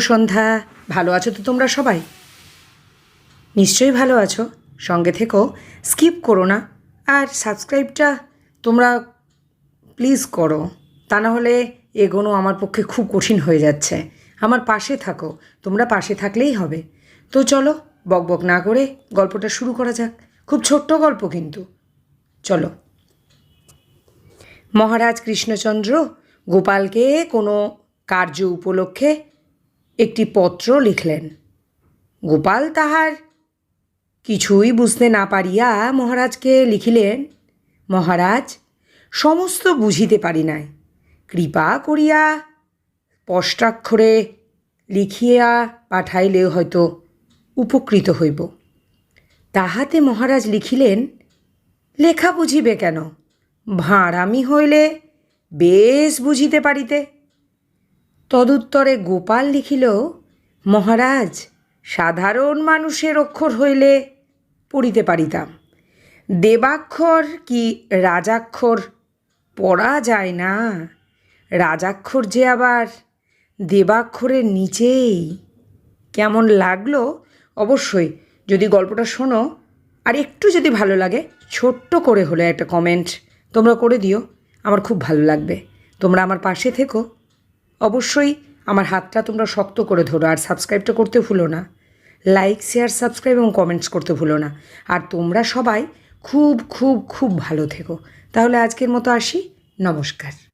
সন্ধ্যা। ভালো আছো তো তোমরা সবাই? নিশ্চয়ই ভালো আছো। সঙ্গে থেকেও স্কিপ করো না, আর সাবস্ক্রাইবটা তোমরা প্লিজ করো, তা না হলে এগোনো আমার পক্ষে খুব কঠিন হয়ে যাচ্ছে। আমার পাশে থাকো, তোমরা পাশে থাকলেই হবে। তো চলো বকবক না করে গল্পটা শুরু করা যাক। খুব ছোট্ট গল্প কিন্তু। চলো। মহারাজ কৃষ্ণচন্দ্র গোপালকে কোনো কার্য উপলক্ষে একটি পত্র লিখলেন। গোপাল তাহার কিছুই বুঝতে না পারিয়া মহারাজকে লিখিলেন, মহারাজ, সমস্ত বুঝিতে পারি নাই, কৃপা করিয়া স্পষ্টাক্ষরে লিখিয়া পাঠাইলে হয়তো উপকৃত হইব। তাহাতে মহারাজ লিখিলেন, লেখা বুঝিবে কেন, ভাঁড়ামি হইলে বেশ বুঝিতে পারিতে। তদুত্তরে গোপাল লিখিল, মহারাজ, সাধারণ মানুষের অক্ষর হইলে পড়িতে পারিতাম, দেবাক্ষর কি রাজাক্ষর পড়া যায় না। রাজাক্ষর যে আবার দেবাক্ষরের নিচেই। কেমন লাগলো অবশ্যই, যদি গল্পটা শোনো আর একটু যদি ভালো লাগে, ছোট্ট করে হলে একটা কমেন্ট তোমরা করে দিও, আমার খুব ভালো লাগবে। তোমরা আমার পাশে থেকো, অবশ্যই আমার হাতটা তোমরা শক্ত করে ধরো, আর সাবস্ক্রাইবটা করতে ভুলো না। লাইক, শেয়ার, সাবস্ক্রাইব এবং কমেন্টস করতে ভুলো না। আর তোমরা সবাই খুব খুব খুব ভালো থেকো। তাহলে আজকের মতো আসি, নমস্কার।